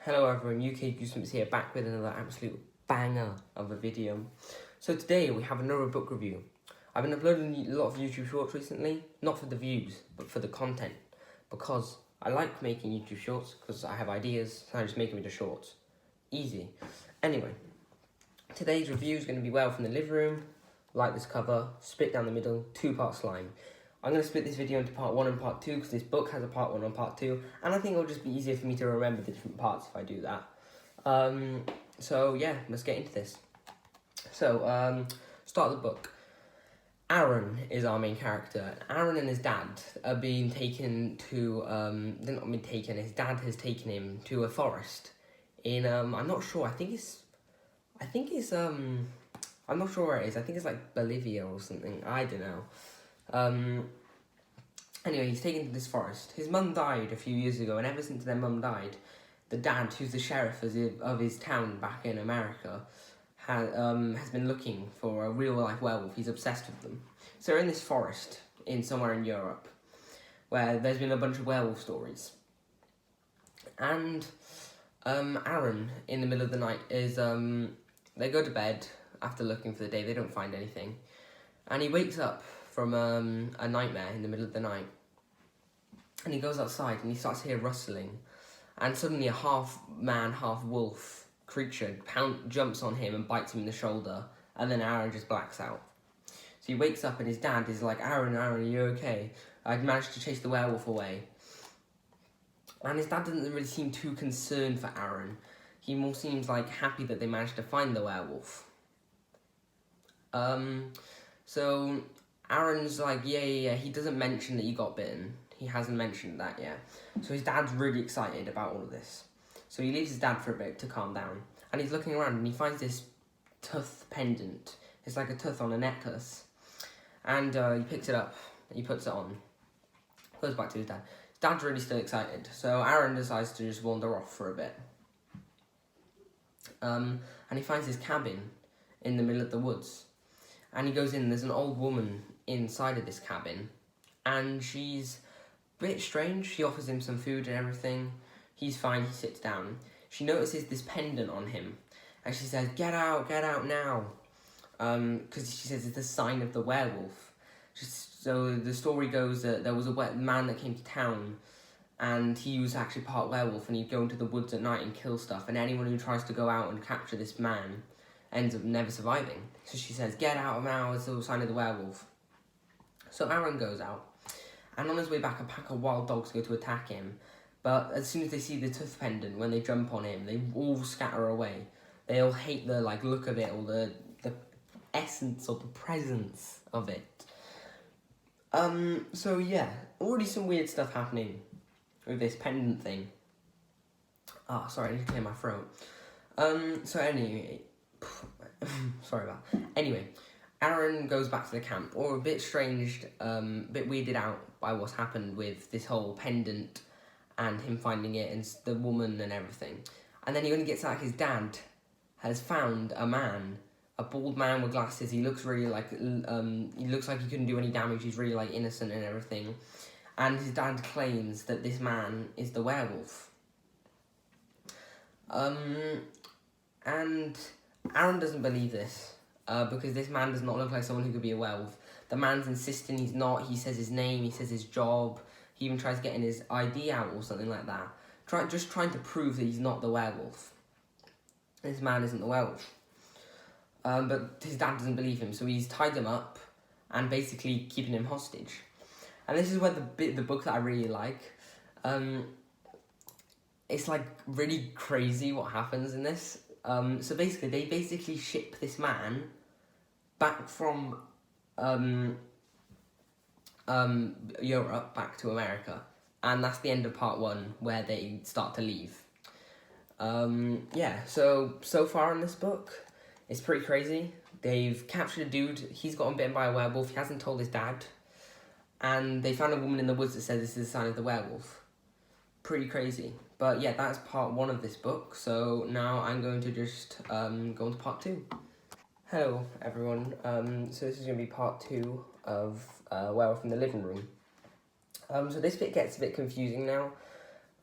Hello everyone, UK Goosebumps here, back with another absolute banger of a video. So today we have another book review. I've been uploading a lot of YouTube shorts recently, not for the views, but for the content. Because I like making YouTube shorts, because I have ideas, so I just make them into shorts. Easy. Anyway, today's review is going to be Werewolf in the Living Room, like this cover, split down the middle, 2-part slime. I'm going to split this video into part 1 and part 2 because this book has a part 1 and part 2, and I think it'll just be easier for me to remember the different parts if I do that. So yeah, let's get into this. So, start the book. Aaron is our main character. Aaron and his dad are being taken to, they're not being taken, his dad has taken him to a forest in, I'm not sure, I'm not sure where it is, I think it's like Bolivia or something, I don't know. Anyway, he's taken to this forest. His mum died a few years ago, and ever since their mum died, the dad, who's the sheriff of his town back in America, has been looking for a real-life werewolf. He's obsessed with them. So they're in this forest, somewhere in Europe, where there's been a bunch of werewolf stories. And Aaron, in the middle of the night, they go to bed after looking for the day. They don't find anything. And he wakes up from a nightmare in the middle of the night. And he goes outside and he starts to hear rustling. And suddenly a half-man, half-wolf creature jumps on him and bites him in the shoulder. And then Aaron just blacks out. So he wakes up and his dad is like, Aaron, are you okay? I'd managed to chase the werewolf away. And his dad doesn't really seem too concerned for Aaron. He more seems like happy that they managed to find the werewolf. So Aaron's like, yeah, he doesn't mention that he got bitten. He hasn't mentioned that yet. So his dad's really excited about all of this. So he leaves his dad for a bit to calm down. And he's looking around and he finds this tooth pendant. It's like a tooth on a necklace. And he picks it up, he puts it on. Goes back to his dad. His dad's really still excited. So Aaron decides to just wander off for a bit. And he finds his cabin in the middle of the woods. And he goes in, there's an old woman inside of this cabin, and she's a bit strange. She offers him some food and everything. He's fine, he sits down. She notices this pendant on him, and she says, get out now. Because she says it's a sign of the werewolf. So the story goes that there was a man that came to town, and he was actually part werewolf, and he'd go into the woods at night and kill stuff, and anyone who tries to go out and capture this man ends up never surviving. So she says, get out now, it's a sign of the werewolf. So Aaron goes out, and on his way back, a pack of wild dogs go to attack him. But as soon as they see the tooth pendant, when they jump on him, they all scatter away. They all hate the look of it, or the essence or the presence of it. So yeah, already some weird stuff happening with this pendant thing. Oh, sorry, I need to clear my throat. So anyway, sorry about that. Anyway, Aaron goes back to the camp, or a bit estranged, a bit weirded out by what's happened with this whole pendant and him finding it and the woman and everything. And then he only gets out, his dad has found a man, a bald man with glasses. He looks really he looks like he couldn't do any damage. He's really innocent and everything. And his dad claims that this man is the werewolf. And Aaron doesn't believe this, because this man does not look like someone who could be a werewolf. The man's insisting he's not. He says his name, he says his job. He even tries getting his ID out or something like that. Just trying to prove that he's not the werewolf. This man isn't the werewolf. But his dad doesn't believe him, so he's tied him up and basically keeping him hostage. And this is where the book that I really like. It's really crazy what happens in this. So basically, they ship this man back from Europe back to America, and that's the end of part 1 where they start to leave. Yeah, so far in this book, it's pretty crazy. They've captured a dude. He's gotten bitten by a werewolf. He hasn't told his dad, and they found a woman in the woods that says this is a sign of the werewolf. Pretty crazy. But yeah, that's part 1 of this book, so now I'm going to just go on to part 2. Hello everyone, so this is going to be part 2 of Werewolf in the Living Room. So this bit gets a bit confusing now,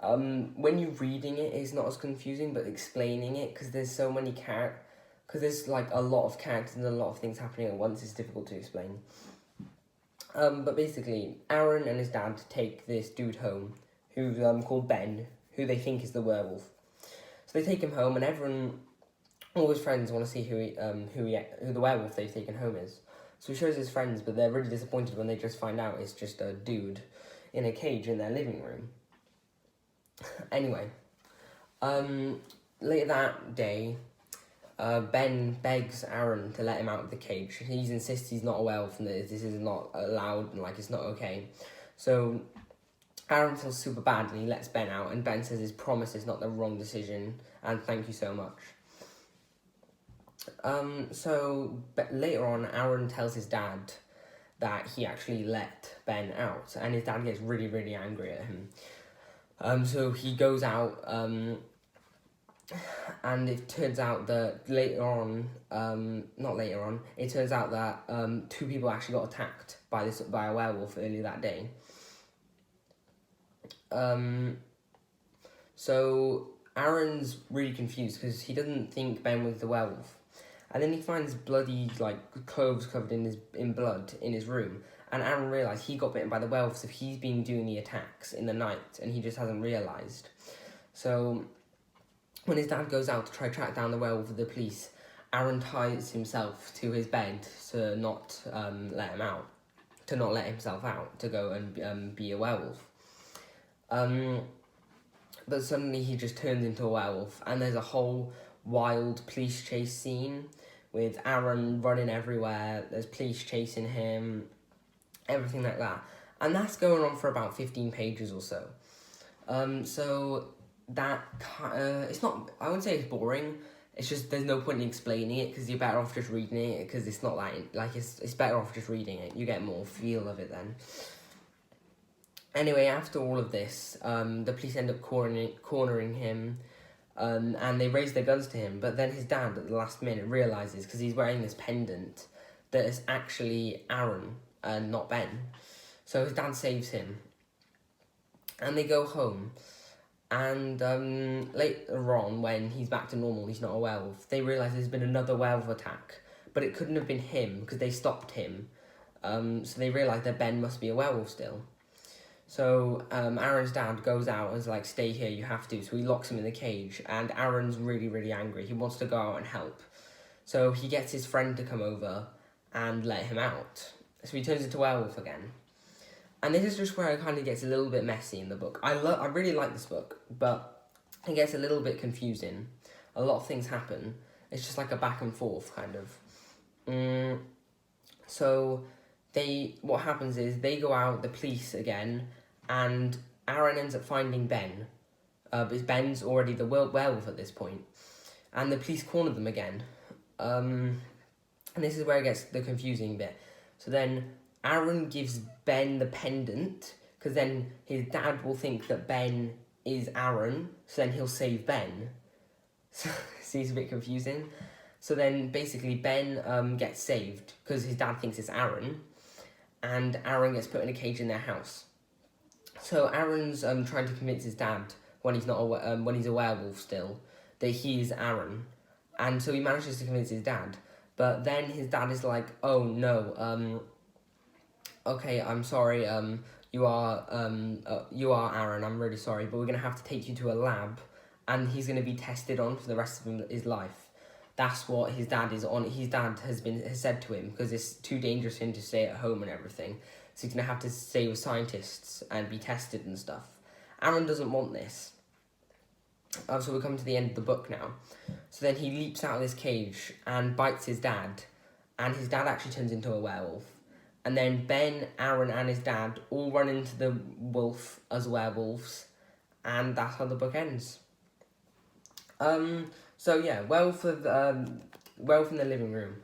When you're reading it, it's not as confusing, but explaining it, because there's so many because there's like a lot of characters and a lot of things happening at once, it's difficult to explain. But basically, Aaron and his dad take this dude home, who's called Ben, who they think is the werewolf. So they take him home, and everyone, all his friends, want to see who the werewolf they've taken home is. So he shows his friends, but they're really disappointed when they just find out it's just a dude in a cage in their living room. Anyway, later that day, Ben begs Aaron to let him out of the cage. He insists he's not a werewolf and that this is not allowed and like it's not okay. So Aaron feels super bad and he lets Ben out, and Ben says his promise is not the wrong decision and thank you so much. Later on, Aaron tells his dad that he actually let Ben out, and his dad gets really, really angry at him. So he goes out, and it turns out that it turns out that 2 people actually got attacked by a werewolf earlier that day. So Aaron's really confused because he doesn't think Ben was the werewolf. And then he finds bloody, clothes covered in blood in his room. And Aaron realised he got bitten by the werewolf, so he's been doing the attacks in the night, and he just hasn't realised. So when his dad goes out to try to track down the werewolf with the police, Aaron ties himself to his bed to not let himself out to go and be a werewolf. But suddenly he just turns into a werewolf, and there's a whole wild police chase scene with Aaron running everywhere. There's police chasing him, everything like that, and that's going on for about 15 pages or so. So that it's not. I wouldn't say it's boring. It's just there's no point in explaining it because you're better off just reading it because it's not it's better off just reading it. You get more feel of it then. Anyway, after all of this, the police end up cornering him, and they raise their guns to him. But then his dad, at the last minute, realises, because he's wearing this pendant, that it's actually Aaron and not Ben. So his dad saves him, and they go home. And later on, when he's back to normal, he's not a werewolf, they realise there's been another werewolf attack. But it couldn't have been him, because they stopped him. So they realise that Ben must be a werewolf still. So Aaron's dad goes out and is like, stay here, you have to. So he locks him in the cage, and Aaron's really, really angry. He wants to go out and help. So he gets his friend to come over and let him out. So he turns into a werewolf again. And this is just where it kind of gets a little bit messy in the book. I really like this book, but it gets a little bit confusing. A lot of things happen. It's just like a back and forth, kind of. So what happens is they go out, the police again, and Aaron ends up finding Ben. Because Ben's already the werewolf at this point. And the police corner them again. And this is where it gets the confusing bit. So then Aaron gives Ben the pendant, because then his dad will think that Ben is Aaron, so then he'll save Ben. So, see, it's a bit confusing. So then basically Ben gets saved, because his dad thinks it's Aaron, and Aaron gets put in a cage in their house. So Aaron's trying to convince his dad, when he's a werewolf still, that he is Aaron. And so he manages to convince his dad. But then his dad is like, oh no, okay, I'm sorry, you are Aaron, I'm really sorry, but we're going to have to take you to a lab, and he's going to be tested on for the rest of his life. That's what his dad is on. His dad has said to him, because it's too dangerous for him to stay at home and everything. So he's going to have to stay with scientists and be tested and stuff. Aaron doesn't want this. So we're coming to the end of the book now. So then he leaps out of this cage and bites his dad. And his dad actually turns into a werewolf. And then Ben, Aaron and his dad all run into the wolf as werewolves. And that's how the book ends. So yeah, Werewolf in the Living Room.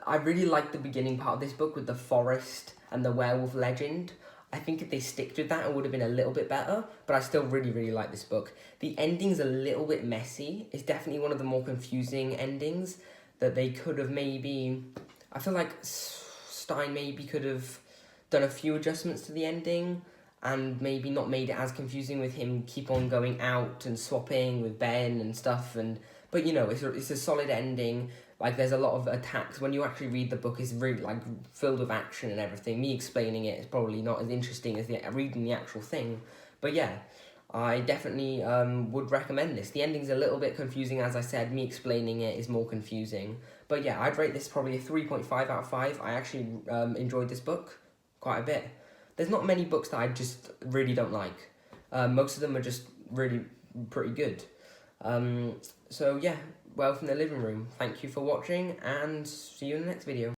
I really like the beginning part of this book with the forest and the werewolf legend. I think if they stick to that, it would have been a little bit better, but I still really, really like this book. The ending's a little bit messy. It's definitely one of the more confusing endings that they could have maybe... I feel like Stein maybe could have done a few adjustments to the ending, and maybe not made it as confusing with him keep on going out and swapping with Ben and stuff. But you know, it's a solid ending. Like, there's a lot of attacks. When you actually read the book, it's really like filled with action and everything. Me explaining it is probably not as interesting as reading the actual thing. But yeah, I definitely would recommend this. The ending's a little bit confusing, as I said. Me explaining it is more confusing. But yeah, I'd rate this probably a 3.5 out of 5. I actually enjoyed this book quite a bit. There's not many books that I just really don't like. Most of them are just really pretty good. So yeah, Werewolf in the Living Room. Thank you for watching, and see you in the next video.